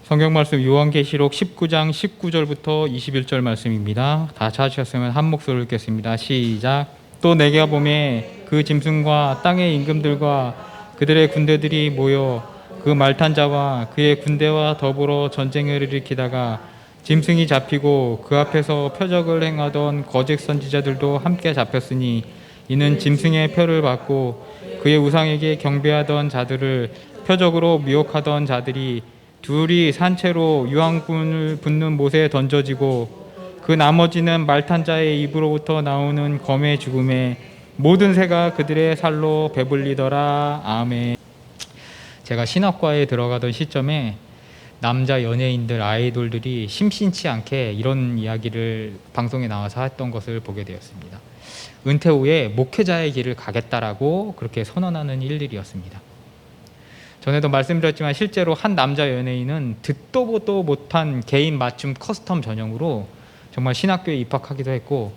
성경 말씀 요한계시록 19장 19절부터 21절 말씀입니다. 다 찾으셨으면 한 목소리로 읽겠습니다. 시작. 또 내가 보매 그 짐승과 땅의 임금들과 그들의 군대들이 모여 그 말탄 자와 그의 군대와 더불어 전쟁을 일으키다가 짐승이 잡히고 그 앞에서 표적을 행하던 거짓 선지자들도 함께 잡혔으니 이는 짐승의 표를 받고 그의 우상에게 경배하던 자들을 표적으로 미혹하던 자들이 둘이 산채로 유황분을 붓는 못에 던져지고 그 나머지는 말탄자의 입으로부터 나오는 검의 죽음에 모든 새가 그들의 살로 배불리더라. 아멘. 제가 신학과에 들어가던 시점에 남자 연예인들, 아이돌들이 심심치 않게 이런 이야기를 방송에 나와서 했던 것을 보게 되었습니다. 은퇴 후에 목회자의 길을 가겠다라고 그렇게 선언하는 일들이었습니다. 전에도 말씀드렸지만 실제로 한 남자 연예인은 듣도 보도 못한 개인 맞춤 커스텀 전형으로 정말 신학교에 입학하기도 했고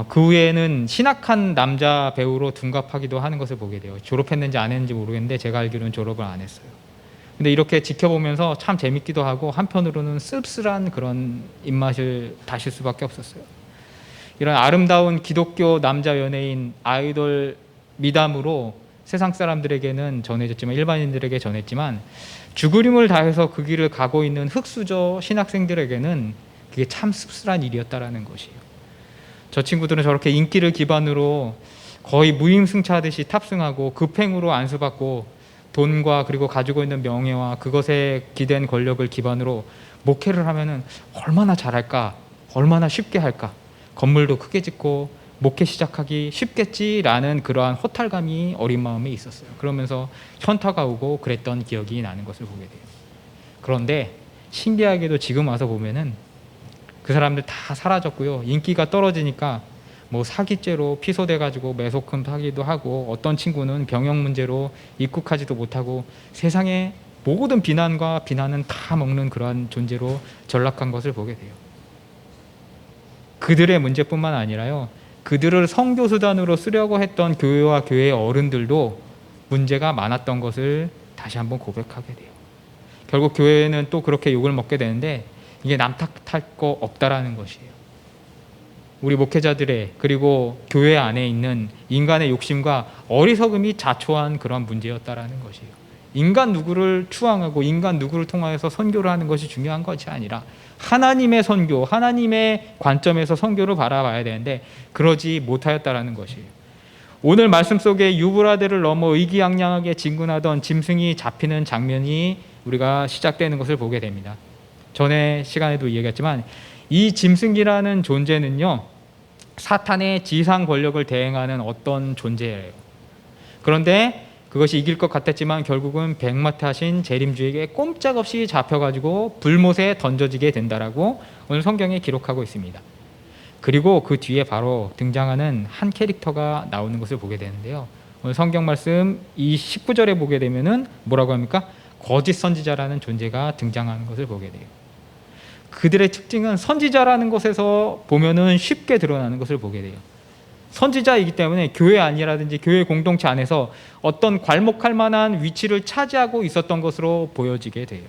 그 후에는 신학한 남자 배우로 둔갑하기도 하는 것을 보게 돼요. 졸업했는지 안 했는지 모르겠는데 제가 알기로는 졸업을 안 했어요. 근데 이렇게 지켜보면서 참 재밌기도 하고 한편으로는 씁쓸한 그런 입맛을 다실 수밖에 없었어요. 이런 아름다운 기독교 남자 연예인 아이돌 미담으로 세상 사람들에게는 전해졌지만 일반인들에게 전했지만 죽으림을 다해서 그 길을 가고 있는 흑수저 신학생들에게는 그게 참 씁쓸한 일이었다라는 것이에요. 저 친구들은 저렇게 인기를 기반으로 거의 무임승차하듯이 탑승하고 급행으로 안수받고 돈과 그리고 가지고 있는 명예와 그것에 기댄 권력을 기반으로 목회를 하면은 얼마나 잘할까, 얼마나 쉽게 할까, 건물도 크게 짓고 목회 시작하기 쉽겠지라는 그러한 허탈감이 어린 마음에 있었어요. 그러면서 현타가 오고 그랬던 기억이 나는 것을 보게 돼요. 그런데 신기하게도 지금 와서 보면은 그 사람들 다 사라졌고요. 인기가 떨어지니까 뭐 사기죄로 피소돼가지고 매소금 타기도 하고 어떤 친구는 병역 문제로 입국하지도 못하고 세상의 모든 비난과 비난은 다 먹는 그러한 존재로 전락한 것을 보게 돼요. 그들의 문제뿐만 아니라요. 그들을 선교수단으로 쓰려고 했던 교회와 교회의 어른들도 문제가 많았던 것을 다시 한번 고백하게 돼요. 결국 교회는 또 그렇게 욕을 먹게 되는데 이게 남 탓할 거 없다라는 것이에요. 우리 목회자들의 그리고 교회 안에 있는 인간의 욕심과 어리석음이 자초한 그런 문제였다라는 것이에요. 인간 누구를 추앙하고 인간 누구를 통하여서 선교를 하는 것이 중요한 것이 아니라 하나님의 선교, 하나님의 관점에서 선교를 바라봐야 되는데 그러지 못하였다라는 것이에요. 오늘 말씀 속에 유브라데를 넘어 의기양양하게 진군하던 짐승이 잡히는 장면이 우리가 시작되는 것을 보게 됩니다. 전에 시간에도 이야기했지만 이 짐승이라는 존재는요, 사탄의 지상 권력을 대행하는 어떤 존재예요. 그런데 그것이 이길 것 같았지만 결국은 백마탄신 재림주에게 꼼짝없이 잡혀가지고 불못에 던져지게 된다라고 오늘 성경에 기록하고 있습니다. 그리고 그 뒤에 바로 등장하는 한 캐릭터가 나오는 것을 보게 되는데요. 오늘 성경 말씀 이 19절에 보게 되면은 뭐라고 합니까? 거짓 선지자라는 존재가 등장하는 것을 보게 돼요. 그들의 특징은 선지자라는 것에서 보면은 쉽게 드러나는 것을 보게 돼요. 선지자이기 때문에 교회 안이라든지 교회 공동체 안에서 어떤 괄목할 만한 위치를 차지하고 있었던 것으로 보여지게 돼요.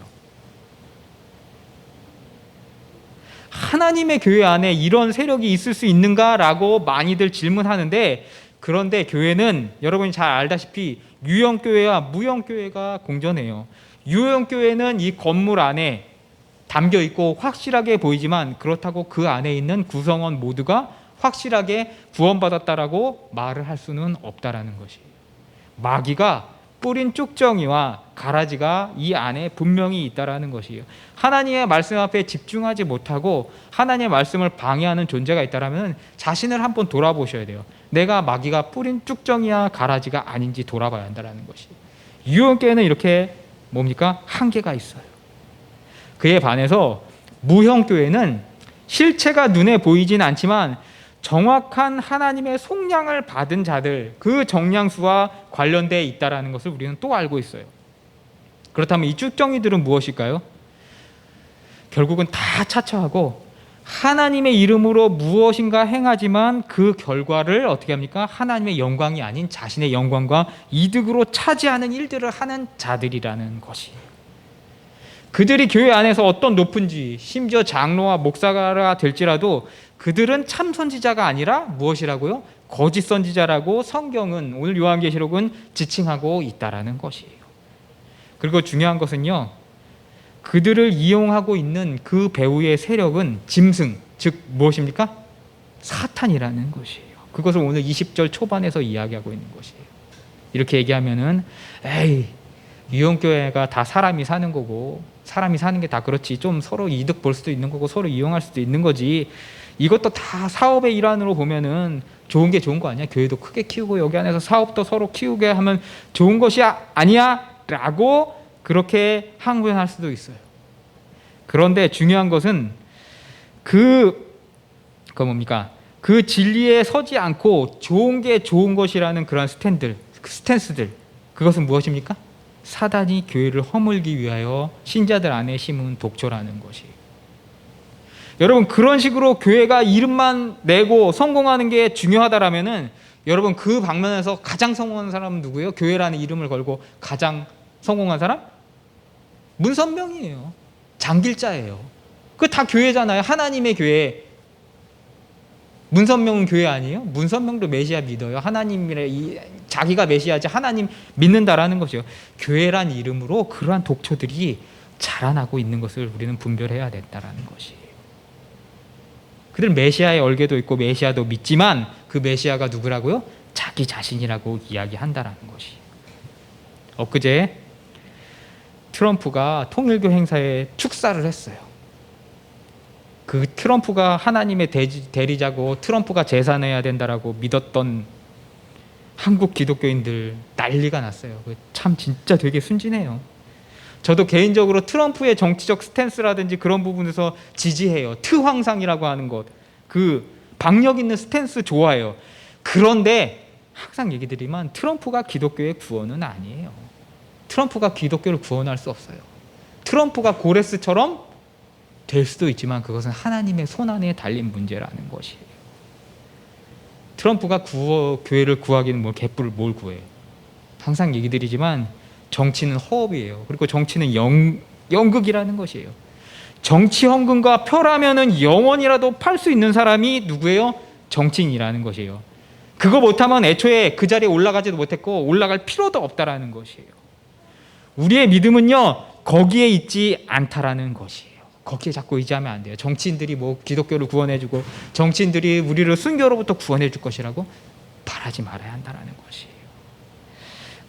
하나님의 교회 안에 이런 세력이 있을 수 있는가라고 많이들 질문하는데, 그런데 교회는 여러분이 잘 알다시피 유형교회와 무형교회가 공존해요. 유형교회는 이 건물 안에 담겨 있고 확실하게 보이지만 그렇다고 그 안에 있는 구성원 모두가 확실하게 구원받았다라고 말을 할 수는 없다라는 것이에요. 마귀가 뿌린 쭉정이와 가라지가 이 안에 분명히 있다라는 것이에요. 하나님의 말씀 앞에 집중하지 못하고 하나님의 말씀을 방해하는 존재가 있다라면 자신을 한번 돌아보셔야 돼요. 내가 마귀가 뿌린 쭉정이야 가라지가 아닌지 돌아봐야 한다라는 것이에요. 유형교회는 이렇게 뭡니까? 한계가 있어요. 그에 반해서 무형교회는 실체가 눈에 보이진 않지만 정확한 하나님의 속량을 받은 자들, 그 정량수와 관련되어 있다는 것을 우리는 또 알고 있어요. 그렇다면 이 쭉정이들은 무엇일까요? 결국은 다 차처하고 하나님의 이름으로 무엇인가 행하지만 그 결과를 어떻게 합니까? 하나님의 영광이 아닌 자신의 영광과 이득으로 차지하는 일들을 하는 자들이라는 것이에요. 그들이 교회 안에서 어떤 높은 지위, 심지어 장로와 목사가 될지라도 그들은 참 선지자가 아니라 무엇이라고요? 거짓 선지자라고 성경은, 오늘 요한계시록은 지칭하고 있다라는 것이에요. 그리고 중요한 것은요, 그들을 이용하고 있는 그 배후의 세력은 짐승, 즉 무엇입니까? 사탄이라는 것이에요. 그것을 오늘 20절 초반에서 이야기하고 있는 것이에요. 이렇게 얘기하면은 에이, 유형교회가 다 사람이 사는 거고, 사람이 사는 게 다 그렇지, 좀 서로 이득 볼 수도 있는 거고 서로 이용할 수도 있는 거지, 이것도 다 사업의 일환으로 보면은 좋은 게 좋은 거 아니야? 교회도 크게 키우고 여기 안에서 사업도 서로 키우게 하면 좋은 것이 아니야? 라고 그렇게 항변할 수도 있어요. 그런데 중요한 것은 그 진리에 서지 않고 좋은 게 좋은 것이라는 그런 스탠스들, 그것은 무엇입니까? 사단이 교회를 허물기 위하여 신자들 안에 심은 독초라는 것이에요. 여러분, 그런 식으로 교회가 이름만 내고 성공하는 게 중요하다라면은, 여러분 그 방면에서 가장 성공한 사람은 누구예요? 교회라는 이름을 걸고 가장 성공한 사람? 문선명이에요. 장길자예요. 그 다 교회잖아요. 하나님의 교회. 문선명은 교회 아니에요? 문선명도 메시아 믿어요. 자기가 메시아지 하나님 믿는다라는 것이요. 교회란 이름으로 그러한 독초들이 자라나고 있는 것을 우리는 분별해야 된다라는 것이에요. 그들 메시아의 얼개도 있고 메시아도 믿지만 그 메시아가 누구라고요? 자기 자신이라고 이야기한다라는 것이에요. 엊그제 트럼프가 통일교 행사에 축사를 했어요. 그 트럼프가 하나님의 대리자고 트럼프가 제사내야 된다라고 믿었던 한국 기독교인들 난리가 났어요. 참 진짜 되게 순진해요. 저도 개인적으로 트럼프의 정치적 스탠스라든지 그런 부분에서 지지해요. 트황상이라고 하는 것, 그 박력 있는 스탠스 좋아해요. 그런데 항상 얘기 드리면 트럼프가 기독교의 구원은 아니에요. 트럼프가 기독교를 구원할 수 없어요. 트럼프가 고레스처럼 될 수도 있지만 그것은 하나님의 손안에 달린 문제라는 것이에요. 트럼프가 교회를 구하기는 개뿔을 뭘 구해요. 항상 얘기 드리지만 정치는 허업이에요. 그리고 정치는 연극이라는 것이에요. 정치 헌금과 표라면은 영원이라도 팔 수 있는 사람이 누구예요? 정치인이라는 것이에요. 그거 못하면 애초에 그 자리에 올라가지도 못했고 올라갈 필요도 없다라는 것이에요. 우리의 믿음은요, 거기에 있지 않다라는 것이에요. 거기에 자꾸 의지하면 안 돼요. 정치인들이 기독교를 구원해주고 정치인들이 우리를 순교로부터 구원해줄 것이라고 바라지 말아야 한다라는 것이에요.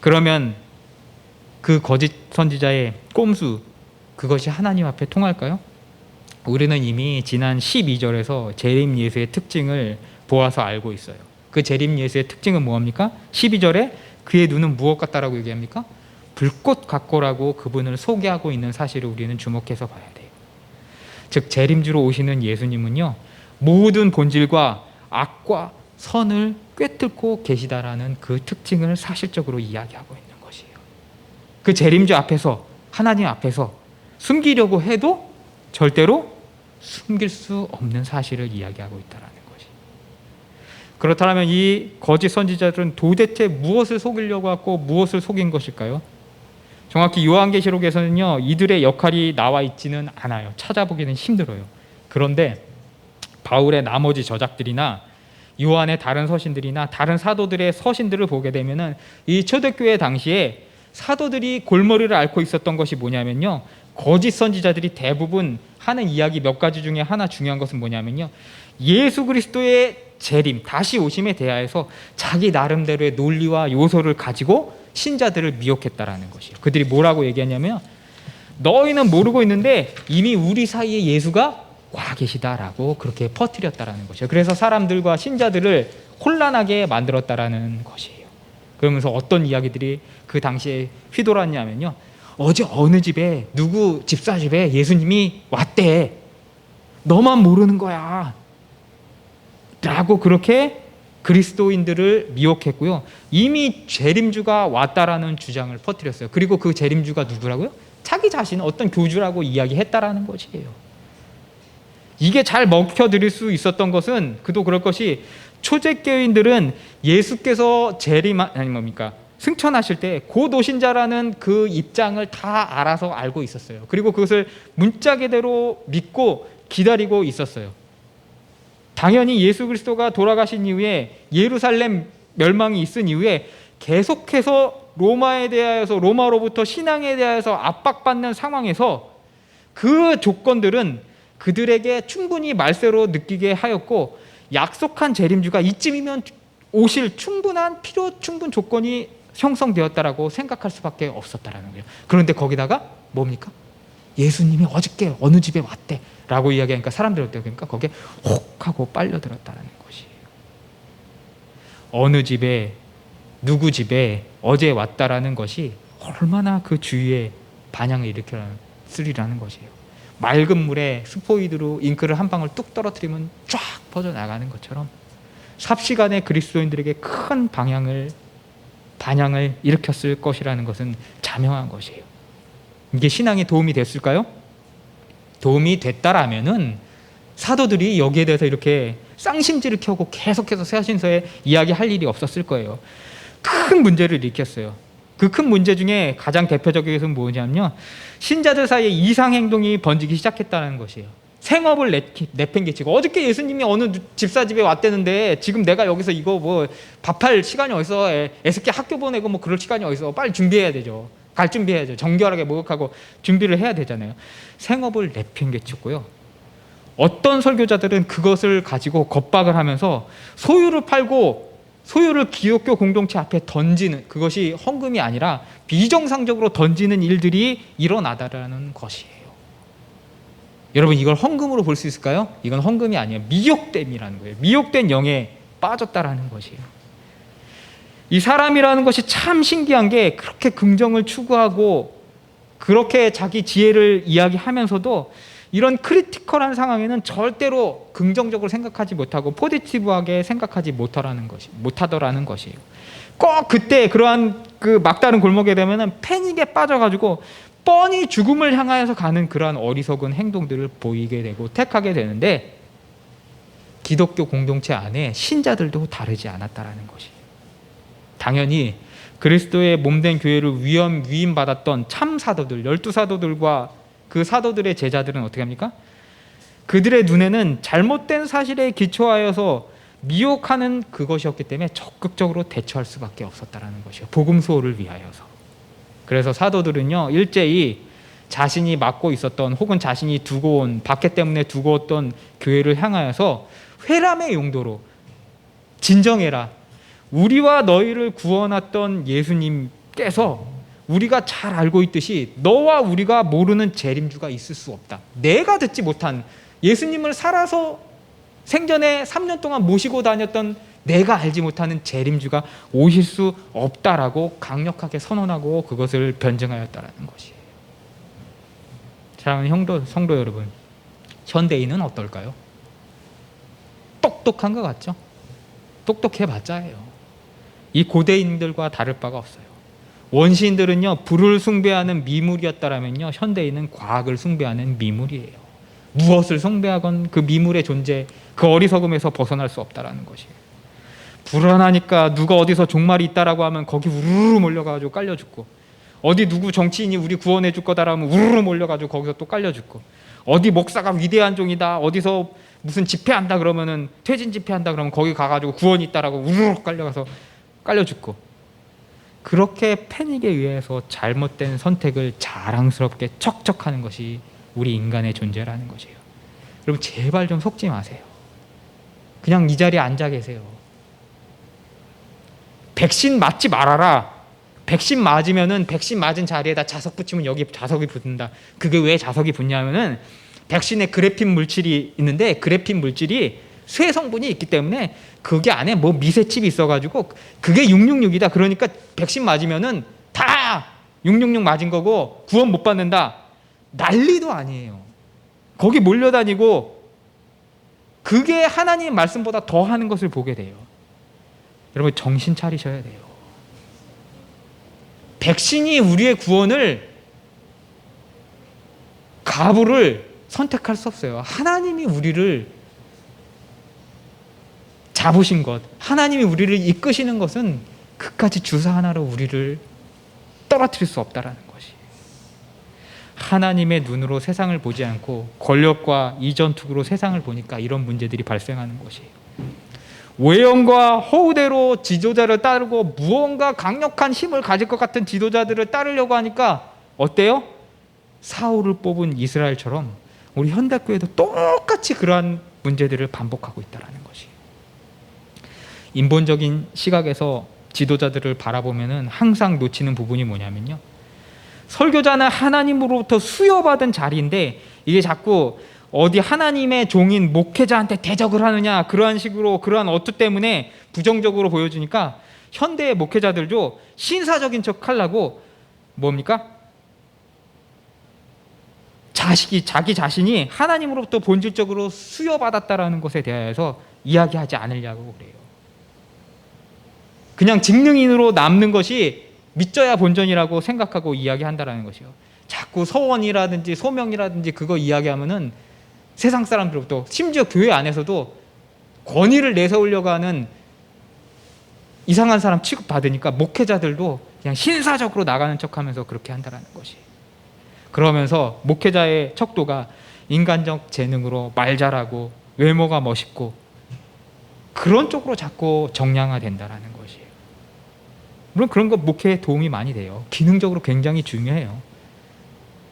그러면 그 거짓 선지자의 꼼수, 그것이 하나님 앞에 통할까요? 우리는 이미 지난 12절에서 재림 예수의 특징을 보아서 알고 있어요. 그 재림 예수의 특징은 뭐합니까? 12절에 그의 눈은 무엇 같다라고 얘기합니까? 불꽃 같고라고 그분을 소개하고 있는 사실을 우리는 주목해서 봐야 돼요. 즉 재림주로 오시는 예수님은요, 모든 본질과 악과 선을 꿰뚫고 계시다라는 그 특징을 사실적으로 이야기하고 있는 것이에요. 그 재림주 앞에서, 하나님 앞에서 숨기려고 해도 절대로 숨길 수 없는 사실을 이야기하고 있다는 것이. 그렇다면 이 거짓 선지자들은 도대체 무엇을 속이려고 하고 무엇을 속인 것일까요? 정확히 요한계시록에서는요, 이들의 역할이 나와 있지는 않아요. 찾아보기는 힘들어요. 그런데 바울의 나머지 저작들이나 요한의 다른 서신들이나 다른 사도들의 서신들을 보게 되면은 이 초대교회 당시에 사도들이 골머리를 앓고 있었던 것이 뭐냐면요, 거짓 선지자들이 대부분 하는 이야기 몇 가지 중에 하나 중요한 것은 뭐냐면요, 예수 그리스도의 재림, 다시 오심에 대하여서 자기 나름대로의 논리와 요소를 가지고 신자들을 미혹했다라는 것이에요. 그들이 뭐라고 얘기하냐면, 너희는 모르고 있는데 이미 우리 사이에 예수가 와 계시다라고 그렇게 퍼뜨렸다라는 것이에요. 그래서 사람들과 신자들을 혼란하게 만들었다라는 것이에요. 그러면서 어떤 이야기들이 그 당시에 휘돌았냐면요, 어제 어느 집에 누구 집사 집에 예수님이 왔대, 너만 모르는 거야 라고 그렇게 그리스도인들을 미혹했고요, 이미 재림주가 왔다라는 주장을 퍼뜨렸어요. 그리고 그 재림주가 누구라고요? 자기 자신은 어떤 교주라고 이야기했다라는 것이에요. 이게 잘 먹혀들일 수 있었던 것은, 그도 그럴 것이, 초대교인들은 예수께서 승천하실 때 곧 오신자라는 그 입장을 다 알아서 알고 있었어요. 그리고 그것을 문자 그대로 믿고 기다리고 있었어요. 당연히 예수 그리스도가 돌아가신 이후에 예루살렘 멸망이 있은 이후에 계속해서 로마에 대하여서 로마로부터 신앙에 대하여서 압박받는 상황에서 그 조건들은 그들에게 충분히 말세로 느끼게 하였고 약속한 재림주가 이쯤이면 오실 충분한 필요 충분 조건이 형성되었다라고 생각할 수밖에 없었다라는 거예요. 그런데 거기다가 뭡니까? 예수님이 어저께 어느 집에 왔대 라고 이야기하니까 사람들이 어떻게 합니까? 거기에 혹 하고 빨려들었다는 것이에요. 어느 집에 누구 집에 어제 왔다라는 것이 얼마나 그 주위에 반향을 일으켰으리라는 것이에요. 맑은 물에 스포이드로 잉크를 한 방울 뚝 떨어뜨리면 쫙 퍼져나가는 것처럼 삽시간에 그리스도인들에게 큰 반향을 일으켰을 것이라는 것은 자명한 것이에요. 이게 신앙에 도움이 됐을까요? 도움이 됐다라면은 사도들이 여기에 대해서 이렇게 쌍심지를 켜고 계속해서 새신서에 이야기할 일이 없었을 거예요. 큰 문제를 일으켰어요. 그 큰 문제 중에 가장 대표적인 것은 뭐냐면요, 신자들 사이에 이상 행동이 번지기 시작했다는 것이에요. 생업을 내팽개치고, 어저께 예수님이 어느 집사 집에 왔대는데 지금 내가 여기서 이거 뭐 밥할 시간이 어디서, 애석게 학교 보내고 뭐 그럴 시간이 어디서, 빨리 준비해야 되죠. 갈 준비해야죠. 정결하게 목욕하고 준비를 해야 되잖아요. 생업을 내팽개쳤고요. 어떤 설교자들은 그것을 가지고 겁박을 하면서 소유를 팔고 소유를 기독교 공동체 앞에 던지는, 그것이 헌금이 아니라 비정상적으로 던지는 일들이 일어나다라는 것이에요. 여러분, 이걸 헌금으로 볼 수 있을까요? 이건 헌금이 아니에요. 미혹됨이라는 거예요. 미혹된 영에 빠졌다라는 것이에요. 이 사람이라는 것이 참 신기한 게, 그렇게 긍정을 추구하고 그렇게 자기 지혜를 이야기하면서도 이런 크리티컬한 상황에는 절대로 긍정적으로 생각하지 못하고 포지티브하게 생각하지 못하더라는 것이에요. 꼭 그때 그러한 그 막다른 골목에 되면은 패닉에 빠져가지고 뻔히 죽음을 향하여서 가는 그러한 어리석은 행동들을 보이게 되고 택하게 되는데, 기독교 공동체 안에 신자들도 다르지 않았다라는 것이에요. 당연히 그리스도의 몸된 교회를 위임받았던 참 사도들, 12사도들과 그 사도들의 제자들은 어떻게 합니까? 그들의 눈에는 잘못된 사실에 기초하여서 미혹하는 그것이었기 때문에 적극적으로 대처할 수밖에 없었다는 것이요. 복음 수호를 위하여서. 그래서 사도들은요, 일제히 자신이 맡고 있었던 혹은 자신이 두고 온, 박해 때문에 두고 왔던 교회를 향하여서 회람의 용도로, 진정해라, 우리와 너희를 구원했던 예수님께서 우리가 잘 알고 있듯이 너와 우리가 모르는 재림주가 있을 수 없다. 내가 듣지 못한, 예수님을 살아서 생전에 3년 동안 모시고 다녔던 내가 알지 못하는 재림주가 오실 수 없다라고 강력하게 선언하고 그것을 변증하였다라는 것이에요. 사랑하는 성도 여러분, 현대인은 어떨까요? 똑똑한 것 같죠? 똑똑해봤자예요. 이 고대인들과 다를 바가 없어요. 원시인들은요, 불을 숭배하는 미물이었다라면요, 현대인은 과학을 숭배하는 미물이에요. 무엇을 숭배하건 그 미물의 존재, 그 어리석음에서 벗어날 수 없다라는 것이에요. 불안하니까 누가 어디서 종말이 있다라고 하면 거기 우르르 몰려가지고 깔려 죽고, 어디 누구 정치인이 우리 구원해 줄 거다라면 우르르 몰려가지고 거기서 또 깔려 죽고, 어디 목사가 위대한 종이다, 어디서 무슨 집회한다 그러면은 퇴진 집회한다 그러면 거기 가가지고 구원이 있다라고 우르르 깔려가서 깔려 죽고, 그렇게 패닉에 의해서 잘못된 선택을 자랑스럽게 척척하는 것이 우리 인간의 존재라는 것이에요. 여러분, 제발 좀 속지 마세요. 그냥 이 자리에 앉아 계세요. 백신 맞지 말아라. 백신 맞으면은 백신 맞은 자리에다 자석 붙이면 여기 자석이 붙는다. 그게 왜 자석이 붙냐면은 백신에 그래핀 물질이 있는데, 그래핀 물질이 쇠 성분이 있기 때문에 그게 안에 뭐 미세칩이 있어가지고 그게 666이다. 그러니까 백신 맞으면은 다 666 맞은 거고 구원 못 받는다. 난리도 아니에요. 거기 몰려다니고 그게 하나님 말씀보다 더 하는 것을 보게 돼요. 여러분, 정신 차리셔야 돼요. 백신이 우리의 구원을, 가부를 선택할 수 없어요. 하나님이 우리를 잡으신 것, 하나님이 우리를 이끄시는 것은 그까지 주사 하나로 우리를 떨어뜨릴 수 없다라는 것이. 하나님의 눈으로 세상을 보지 않고 권력과 이전 투구로 세상을 보니까 이런 문제들이 발생하는 것이에요. 외형과 허우대로 지도자를 따르고 무언가 강력한 힘을 가질 것 같은 지도자들을 따르려고 하니까 어때요? 사울을 뽑은 이스라엘처럼 우리 현대교회도 똑같이 그러한 문제들을 반복하고 있다는 것이. 인본적인 시각에서 지도자들을 바라보면 항상 놓치는 부분이 뭐냐면요, 설교자는 하나님으로부터 수여받은 자리인데 이게 자꾸 어디 하나님의 종인 목회자한테 대적을 하느냐, 그러한 식으로 그러한 어투 때문에 부정적으로 보여주니까 현대의 목회자들도 신사적인 척 하려고 뭡니까? 자기 자신이 하나님으로부터 본질적으로 수여받았다라는 것에 대하여서 이야기하지 않으려고 그래요. 그냥 직능인으로 남는 것이 믿져야 본전이라고 생각하고 이야기한다라는 것이요. 자꾸 서원이라든지 소명이라든지 그거 이야기하면은 세상 사람들로부터, 심지어 교회 안에서도 권위를 내세우려고 하는 이상한 사람 취급받으니까 목회자들도 그냥 신사적으로 나가는 척하면서 그렇게 한다라는 것이. 그러면서 목회자의 척도가 인간적 재능으로 말 잘하고 외모가 멋있고 그런 쪽으로 자꾸 정량화된다라는 것이에요. 물론 그런 거 목회에 도움이 많이 돼요. 기능적으로 굉장히 중요해요.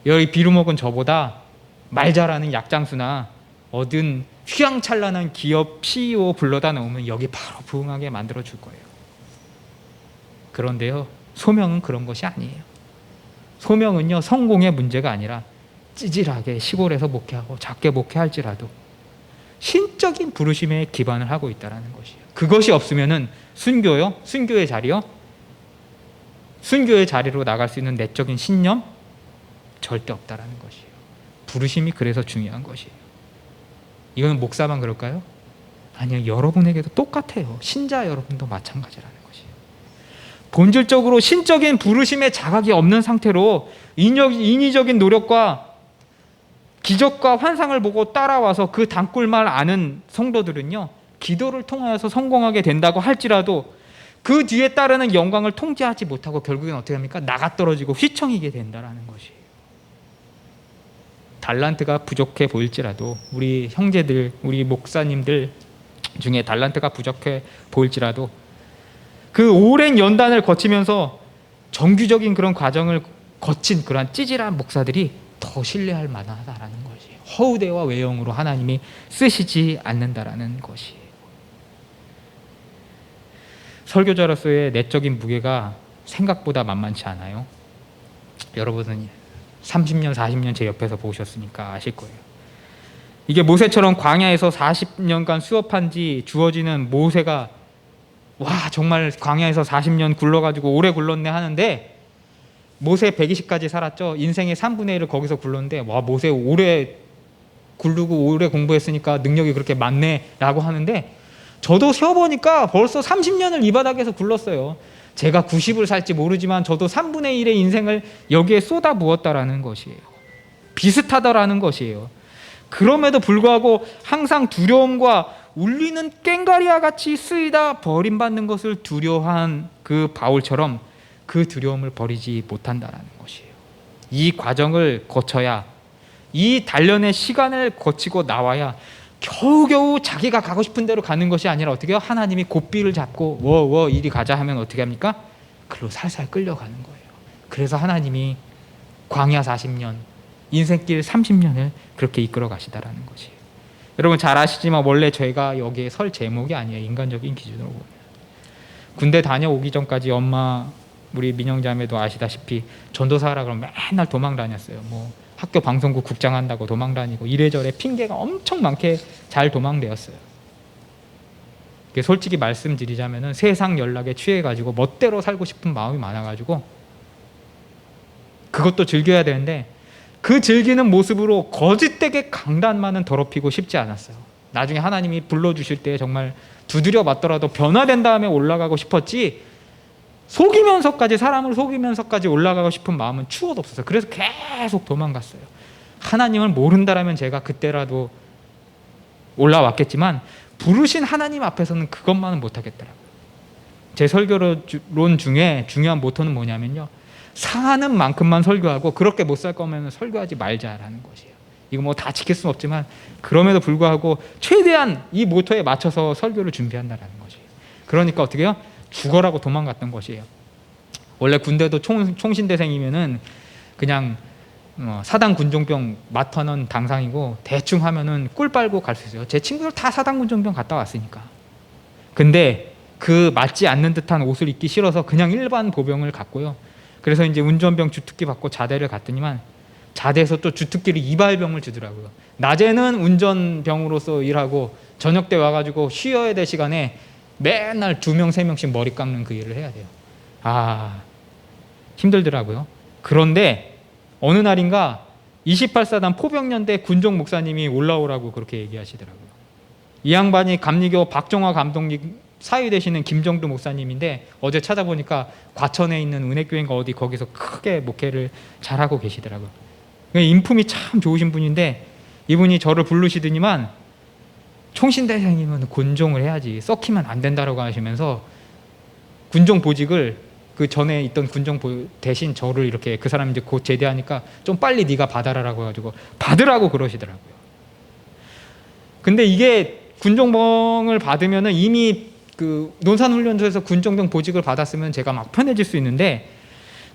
여기 비루먹은 저보다 말 잘하는 약장수나 얻은 휘황찬란한 기업 CEO 불러다 놓으면 여기 바로 부응하게 만들어줄 거예요. 그런데요, 소명은 그런 것이 아니에요. 소명은요, 성공의 문제가 아니라 찌질하게 시골에서 목회하고 작게 목회할지라도 신적인 부르심에 기반을 하고 있다는 것이에요. 그것이 없으면은 순교요? 순교의 자리요? 순교의 자리로 나갈 수 있는 내적인 신념? 절대 없다는 것이에요. 부르심이 그래서 중요한 것이에요. 이건 목사만 그럴까요? 아니요, 여러분에게도 똑같아요. 신자 여러분도 마찬가지라는 것이에요. 본질적으로 신적인 부르심의 자각이 없는 상태로 인위적인 노력과 기적과 환상을 보고 따라와서 그 단꿀만 아는 성도들은요, 기도를 통하여서 성공하게 된다고 할지라도 그 뒤에 따르는 영광을 통제하지 못하고 결국엔 어떻게 합니까? 나가 떨어지고 휘청이게 된다는 것이에요. 달란트가 부족해 보일지라도, 우리 형제들, 우리 목사님들 중에 달란트가 부족해 보일지라도 그 오랜 연단을 거치면서 정규적인 그런 과정을 거친 그러한 찌질한 목사들이 더 신뢰할 만하다라는 것이에요. 허우대와 외형으로 하나님이 쓰시지 않는다라는 것이에요. 설교자로서의 내적인 무게가 생각보다 만만치 않아요. 여러분은 30년, 40년 제 옆에서 보셨으니까 아실 거예요. 이게 모세처럼 광야에서 40년간 수업한 지 주어지는 모세가 와, 정말 광야에서 40년 굴러가지고 오래 굴렀네 하는데, 모세 120까지 살았죠. 인생의 3분의 1을 거기서 굴렀는데, 와, 모세 오래 굴르고 오래 공부했으니까 능력이 그렇게 많네 라고 하는데, 저도 세어보니까 벌써 30년을 이 바닥에서 굴렀어요. 제가 90을 살지 모르지만 저도 3분의 1의 인생을 여기에 쏟아 부었다라는 것이에요. 비슷하다라는 것이에요. 그럼에도 불구하고 항상 두려움과 울리는 꽹과리와 같이 쓰이다 버림받는 것을 두려워한 그 바울처럼 그 두려움을 버리지 못한다라는 것이에요. 이 과정을 거쳐야, 이 단련의 시간을 거치고 나와야 겨우겨우 자기가 가고 싶은 대로 가는 것이 아니라 어떻게 해요? 하나님이 고삐를 잡고 워워 이리 가자 하면 어떻게 합니까? 글로 살살 끌려가는 거예요. 그래서 하나님이 광야 40년, 인생길 30년을 그렇게 이끌어 가시다라는 것이에요. 여러분 잘 아시지만 원래 저희가 여기에 설 제목이 아니에요. 인간적인 기준으로 보면. 군대 다녀오기 전까지 엄마, 우리 민영자매도 아시다시피 전도사라 그러면 맨날 도망 다녔어요. 뭐 학교 방송국 국장 한다고 도망 다니고 이래저래 핑계가 엄청 많게 잘 도망되었어요. 솔직히 말씀드리자면은 세상 연락에 취해가지고 멋대로 살고 싶은 마음이 많아가지고 그것도 즐겨야 되는데 그 즐기는 모습으로 거짓되게 강단만은 더럽히고 싶지 않았어요. 나중에 하나님이 불러주실 때 정말 두드려 맞더라도 변화된 다음에 올라가고 싶었지, 속이면서까지, 사람을 속이면서까지 올라가고 싶은 마음은 추워도 없었어요. 그래서 계속 도망갔어요. 하나님을 모른다라면 제가 그때라도 올라왔겠지만 부르신 하나님 앞에서는 그것만은 못하겠더라고요. 제 설교론 중에 중요한 모토는 뭐냐면요, 사는 만큼만 설교하고 그렇게 못 살 거면 설교하지 말자라는 것이에요. 이거 뭐 다 지킬 수는 없지만 그럼에도 불구하고 최대한 이 모토에 맞춰서 설교를 준비한다라는 것이에요. 그러니까 어떻게 해요? 죽어라고 도망갔던 것이에요. 원래 군대도 총신대생이면은 그냥 사단 군종병 맡아는 당상이고 대충 하면은 꿀 빨고 갈 수 있어요. 제 친구들 다 사단 군종병 갔다 왔으니까. 근데 그 맞지 않는 듯한 옷을 입기 싫어서 그냥 일반 보병을 갔고요. 그래서 이제 운전병 주특기 받고 자대를 갔더니만 자대에서 또 주특기를 이발병을 주더라고요. 낮에는 운전병으로서 일하고 저녁 때 와가지고 쉬어야 될 시간에 맨날 2명, 3명씩 머리 깎는 그 일을 해야 돼요. 아, 힘들더라고요. 그런데 어느 날인가 28사단 포병연대 군종 목사님이 올라오라고 그렇게 얘기하시더라고요. 이 양반이 감리교 박정화 감독님 사위 되시는 김정두 목사님인데 어제 찾아보니까 과천에 있는 은혜교회인가 어디 거기서 크게 목회를 잘하고 계시더라고요. 인품이 참 좋으신 분인데 이분이 저를 부르시더니만 총신대생이면 군종을 해야지 썩히면 안 된다라고 하시면서 군종 보직을 그 전에 있던 군종 대신 저를 이렇게 그 사람이 이제 곧 제대하니까 좀 빨리 네가 받아라라고 해가지고 받으라고 그러시더라고요. 근데 이게 군종병을 받으면은 이미 그 논산훈련소에서 군종병 보직을 받았으면 제가 막 편해질 수 있는데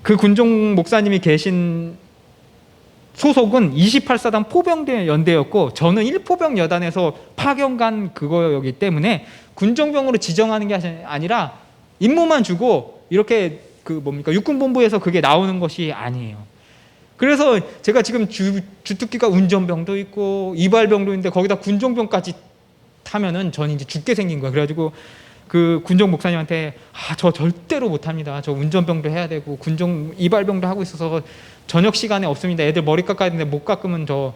그 군종 목사님이 계신 소속은 28사단 포병대 연대였고 저는 1포병 여단에서 파견 간 그거였기 때문에 군종병으로 지정하는 게 아니라 임무만 주고 이렇게 그 뭡니까 육군본부에서 그게 나오는 것이 아니에요. 그래서 제가 지금 주특기가 운전병도 있고 이발병도 있는데 거기다 군종병까지 타면은 저는 이제 죽게 생긴 거예요. 그래가지고 그 군종 목사님한테 저 절대로 못합니다. 저 운전병도 해야 되고 군종 이발병도 하고 있어서 저녁 시간에 없습니다. 애들 머리 깎아야 되는데 못 깎으면 저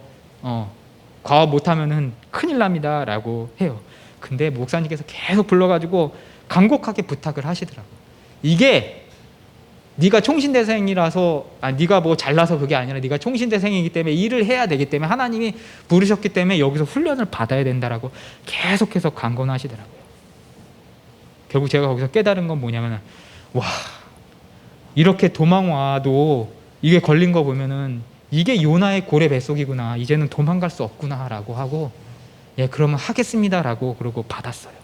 과업 못하면은 큰일 납니다 라고 해요. 근데 목사님께서 계속 불러가지고 간곡하게 부탁을 하시더라고요. 이게 네가 총신대생이라서 네가 뭐 잘나서 그게 아니라 네가 총신대생이기 때문에 일을 해야 되기 때문에 하나님이 부르셨기 때문에 여기서 훈련을 받아야 된다라고 계속해서 강권하시더라고요. 결국 제가 거기서 깨달은 건 뭐냐면 와, 이렇게 도망와도 이게 걸린 거 보면은 이게 요나의 고래 뱃속이구나, 이제는 도망갈 수 없구나 라고 하고 예 그러면 하겠습니다 라고 그러고 받았어요.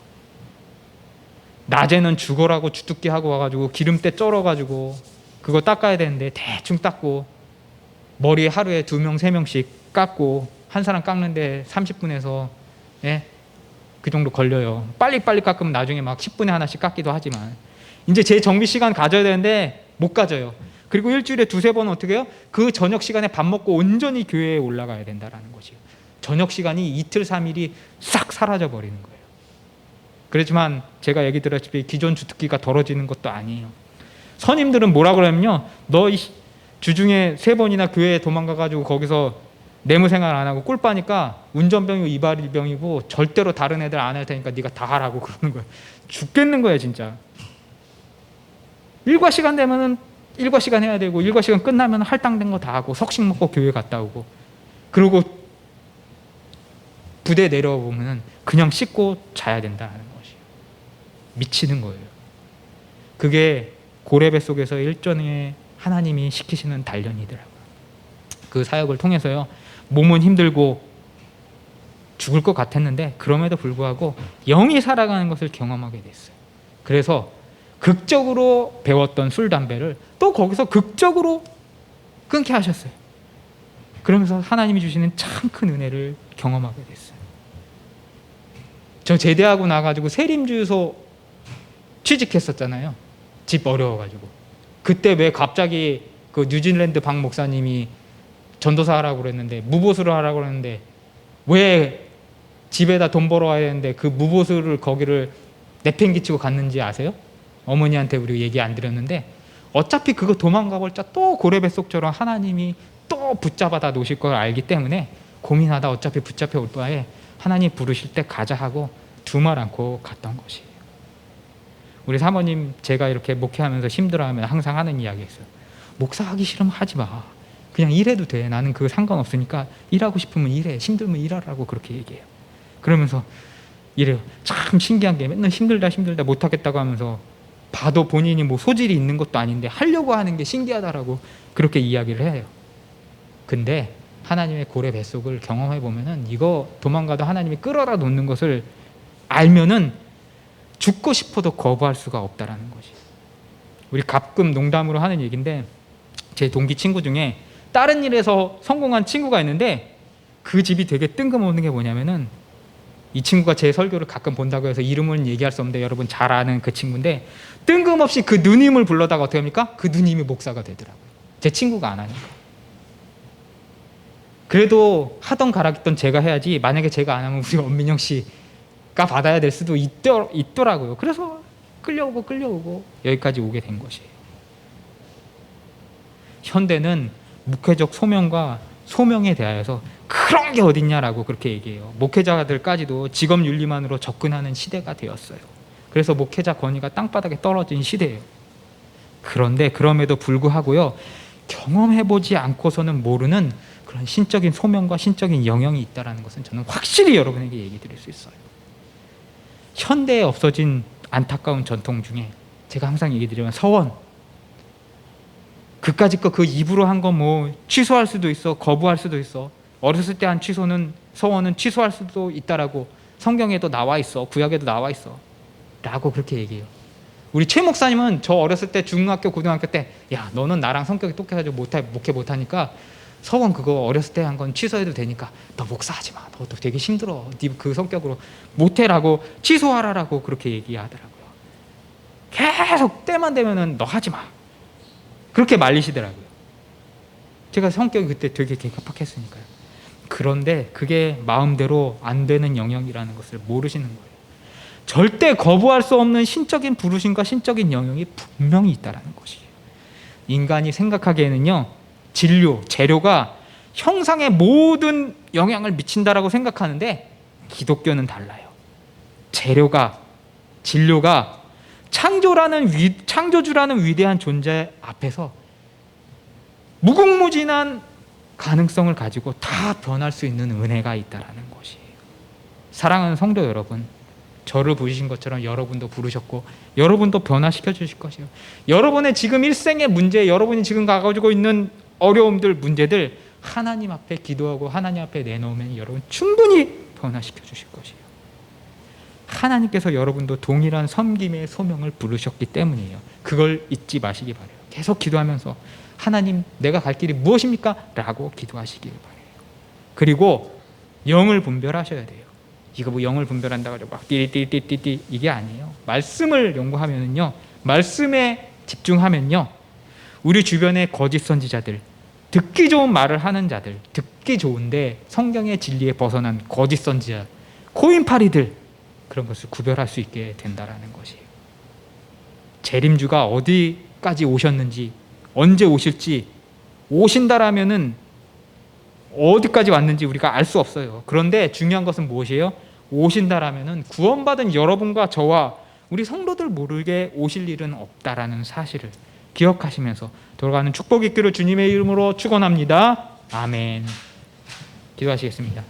낮에는 죽어라고 주특기 하고 와가지고 기름때 쩔어가지고 그거 닦아야 되는데 대충 닦고 머리 하루에 2명 3명씩 깎고 한 사람 깎는데 30분에서 예? 그 정도 걸려요. 빨리빨리 깎으면 나중에 막 10분에 하나씩 깎기도 하지만 이제 제 정비 시간 가져야 되는데 못 가져요. 그리고 일주일에 2-3번 어떻게 해요? 그 저녁 시간에 밥 먹고 온전히 교회에 올라가야 된다는 것이에요. 저녁 시간이 이틀 3일이 싹 사라져 버리는 거예요. 그렇지만 제가 얘기 들었다시피 기존 주특기가 덜어지는 것도 아니에요. 선임들은 뭐라 그러냐면요, 너 주중에 3번이나 교회에 도망가가지고 거기서 내무생활 안 하고 꿀 빠니까 운전병이고 이발병이고 절대로 다른 애들 안 할 테니까 네가 다 하라고 그러는 거예요. 죽겠는 거예요 진짜. 일과 시간 되면은 일과 시간 해야 되고 일과 시간 끝나면 할당된 거 다 하고 석식 먹고 교회 갔다 오고 그리고 부대 내려보면은 그냥 씻고 자야 된다는 것이에요. 미치는 거예요. 그게 고래배 속에서 일전에 하나님이 시키시는 단련이더라고요. 그 사역을 통해서요, 몸은 힘들고 죽을 것 같았는데 그럼에도 불구하고 영이 살아가는 것을 경험하게 됐어요. 그래서 극적으로 배웠던 술, 담배를 또 거기서 극적으로 끊게 하셨어요. 그러면서 하나님이 주시는 참 큰 은혜를 경험하게 됐어요. 저 제대하고 나가지고 세림주유소 취직했었잖아요. 집 어려워가지고. 그때 왜 갑자기 그 뉴질랜드 박 목사님이 전도사 하라고 그랬는데 무보수를 하라고 그랬는데 왜 집에다 돈 벌어와야 되는데 그 무보수를 거기를 내팽개치고 갔는지 아세요? 어머니한테 우리 얘기 안 드렸는데 어차피 그거 도망가볼자 또 고래뱃속처럼 하나님이 또 붙잡아다 놓으실 걸 알기 때문에 고민하다 어차피 붙잡혀 올 바에 하나님 부르실 때 가자 하고 두말 않고 갔던 것이에요. 우리 사모님 제가 이렇게 목회하면서 힘들어하면 항상 하는 이야기 있어요. 목사하기 싫으면 하지 마. 그냥 일해도 돼. 나는 그거 상관없으니까 일하고 싶으면 일해. 힘들면 일하라고 그렇게 얘기해요. 그러면서 이래요. 참 신기한 게 맨날 힘들다 못하겠다고 하면서 봐도 본인이 뭐 소질이 있는 것도 아닌데 하려고 하는 게 신기하다라고 그렇게 이야기를 해요. 근데 하나님의 고래 뱃속을 경험해 보면은 이거 도망가도 하나님이 끌어다 놓는 것을 알면은 죽고 싶어도 거부할 수가 없다라는 것이. 우리 가끔 농담으로 하는 얘기인데 제 동기 친구 중에 다른 일에서 성공한 친구가 있는데 그 집이 되게 뜬금없는 게 뭐냐면은 이 친구가 제 설교를 가끔 본다고 해서 이름은 얘기할 수 없는데 여러분 잘 아는 그 친구인데 뜬금없이 그 누님을 불러다가 어떻게 합니까? 그 누님이 목사가 되더라고요. 제 친구가 안 하니까. 그래도 하던 가락있던 제가 해야지 만약에 제가 안 하면 우리 엄민영 씨가 받아야 될 수도 있더라고요. 그래서 끌려오고 여기까지 오게 된 것이에요. 현대는 목회적 소명과 소명에 대하여서 그런 게 어딨냐라고 그렇게 얘기해요. 목회자들까지도 직업 윤리만으로 접근하는 시대가 되었어요. 그래서 목회자 권위가 땅바닥에 떨어진 시대예요. 그런데 그럼에도 불구하고요, 경험해보지 않고서는 모르는 그런 신적인 소명과 신적인 영역이 있다는 것은 저는 확실히 여러분에게 얘기 드릴 수 있어요. 현대에 없어진 안타까운 전통 중에 제가 항상 얘기 드리면 서원, 그까짓 거 그 입으로 한 거 뭐 취소할 수도 있어, 거부할 수도 있어. 어렸을 때 한 서원은 취소할 수도 있다라고 성경에도 나와 있어, 구약에도 나와 있어 라고 그렇게 얘기해요. 우리 최 목사님은 저 어렸을 때 중학교 고등학교 때 야 너는 나랑 성격이 똑같아가지고 목회 못하니까 서원 그거 어렸을 때 한 건 취소해도 되니까 너 목사하지 마, 너 되게 힘들어, 네 그 성격으로 못해라고 취소하라라고 그렇게 얘기하더라고요. 계속 때만 되면은 너 하지 마 그렇게 말리시더라고요. 제가 성격이 그때 되게 개팍했으니까요. 그런데 그게 마음대로 안 되는 영역이라는 것을 모르시는 거예요. 절대 거부할 수 없는 신적인 부르심과 신적인 영역이 분명히 있다는 것이에요. 인간이 생각하기에는요, 진료, 재료가 형상에 모든 영향을 미친다라고 생각하는데 기독교는 달라요. 진료가 창조주라는 위대한 존재 앞에서 무궁무진한 가능성을 가지고 다 변할 수 있는 은혜가 있다라는 것이에요. 사랑하는 성도 여러분, 저를 부르신 것처럼 여러분도 부르셨고 여러분도 변화시켜 주실 것이에요. 여러분의 지금 일생의 문제, 여러분이 지금 가지고 있는 어려움들, 문제들 하나님 앞에 기도하고 하나님 앞에 내놓으면 여러분 충분히 변화시켜 주실 것이에요. 하나님께서 여러분도 동일한 섬김의 소명을 부르셨기 때문이에요. 그걸 잊지 마시기 바라요. 계속 기도하면서 하나님 내가 갈 길이 무엇입니까? 라고 기도하시길 바라요. 그리고 영을 분별하셔야 돼요. 이거 뭐 영을 분별한다고 해서 막 띠띠띠띠띠 이게 아니에요. 말씀을 연구하면은요, 말씀에 집중하면요, 우리 주변의 거짓 선지자들, 듣기 좋은 말을 하는 자들, 듣기 좋은데 성경의 진리에 벗어난 거짓 선지자, 코인파리들, 그런 것을 구별할 수 있게 된다라는 것이에요. 재림주가 어디까지 오셨는지, 언제 오실지, 오신다라면은 어디까지 왔는지 우리가 알 수 없어요. 그런데 중요한 것은 무엇이에요? 오신다라면은 구원받은 여러분과 저와 우리 성도들 모르게 오실 일은 없다라는 사실을 기억하시면서 돌아가는 축복 있기를 주님의 이름으로 축원합니다. 아멘. 기도하시겠습니다.